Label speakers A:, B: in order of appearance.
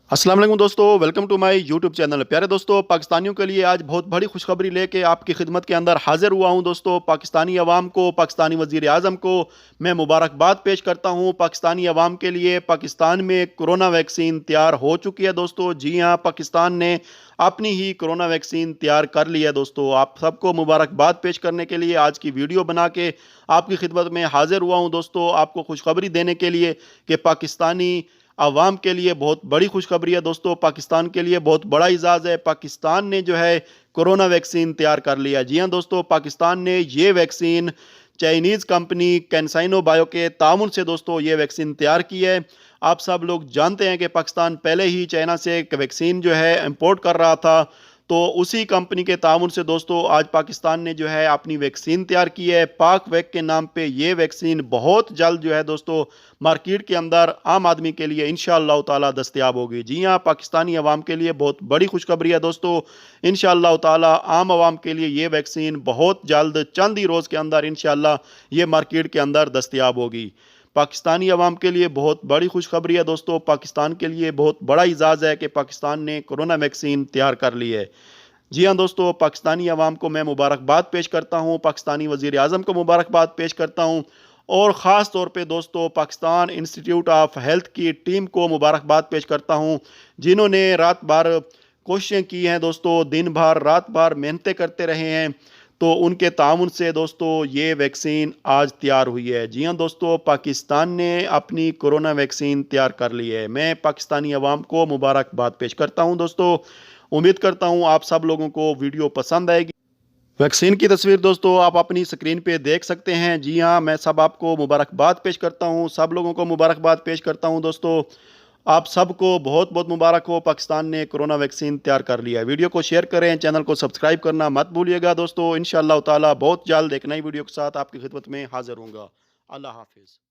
A: अस्सलाम वालेकुम दोस्तों, welcome to my YouTube channel. प्यारे दोस्तों, पाकिस्तानियों के लिए आज बहुत बड़ी खुशखबरी लेके आपकी खिदमत के अंदर हाजिर हुआ हूं। दोस्तों, पाकिस्तानी अवाम को, पाकिस्तानी वज़ीर आज़म को मैं मुबारकबाद पेश करता हूं। पाकिस्तानी अवाम के लिए पाकिस्तान में कोरोना वैक्सीन तैयार हो चुकी है। दोस्तों जी हाँ, पाकिस्तान ने अपनी ही कोरोना वैक्सीन तैयार कर ली है। दोस्तों, आप सबको मुबारकबाद पेश करने के लिए आज की वीडियो बना के आपकी खिदमत में हाजिर हुआ हूँ। दोस्तों, आपको खुशखबरी देने के लिए कि पाकिस्तानी अवाम के लिए बहुत बड़ी खुशखबरी है। दोस्तों, पाकिस्तान के लिए बहुत बड़ा इजाज़ है। पाकिस्तान ने जो है कोरोना वैक्सीन तैयार कर लिया। जी हाँ दोस्तों, पाकिस्तान ने ये वैक्सीन चाइनीज़ कंपनी कैंसाइनो बायो के तामुन से दोस्तों ये वैक्सीन तैयार की है। आप सब लोग जानते हैं कि पाकिस्तान पहले ही चाइना से एक वैक्सीन जो है इंपोर्ट कर रहा था, तो उसी कंपनी के तामुन से दोस्तों आज पाकिस्तान ने जो है अपनी वैक्सीन तैयार की है। पाक वैक के नाम पे ये वैक्सीन बहुत जल्द जो है दोस्तों मार्केट के अंदर आम आदमी के लिए इंशाअल्लाह ताला दस्तयाब होगी। जी हाँ, पाकिस्तानी अवाम के लिए बहुत बड़ी खुशखबरी है दोस्तों। इंशाअल्लाह ताला आम आवाम के लिए ये वैक्सीन बहुत जल्द चंद ही रोज़ के अंदर इंशाअल्लाह ये मार्केट के अंदर दस्तयाब होगी। पाकिस्तानी अवाम के लिए बहुत बड़ी खुशखबरी है दोस्तों। पाकिस्तान के लिए बहुत बड़ा इजाज़ है कि पाकिस्तान ने कोरोना वैक्सीन तैयार कर ली है। जी हाँ दोस्तों, पाकिस्तानी अवाम को मैं मुबारकबाद पेश करता हूँ, पाकिस्तानी वज़ीर आज़म को मुबारकबाद पेश करता हूँ, और ख़ास तौर पे दोस्तों पाकिस्तान इंस्टीट्यूट ऑफ हेल्थ की टीम को मुबारकबाद पेश करता हूँ, जिन्होंने रात भर कोशिशें की हैं दोस्तों, दिन भर रात भर मेहनतें करते रहे हैं, तो उनके ताउन से दोस्तों ये वैक्सीन आज तैयार हुई है। जी हाँ दोस्तों, पाकिस्तान ने अपनी कोरोना वैक्सीन तैयार कर ली है। मैं पाकिस्तानी अवाम को मुबारकबाद पेश करता हूँ दोस्तों। उम्मीद करता हूँ आप सब लोगों को वीडियो पसंद आएगी। वैक्सीन की तस्वीर दोस्तों आप अपनी स्क्रीन पे देख सकते हैं। जी हाँ, मैं सब आपको मुबारकबाद पेश करता हूँ, सब लोगों को मुबारकबाद पेश करता हूँ दोस्तों। आप सबको बहुत बहुत मुबारक हो, पाकिस्तान ने कोरोना वैक्सीन तैयार कर लिया है। वीडियो को शेयर करें, चैनल को सब्सक्राइब करना मत भूलिएगा दोस्तों। इंशाअल्लाह ताला बहुत जल्द एक नई वीडियो के साथ आपकी खिदमत में हाजिर होऊंगा। अल्लाह हाफिज़।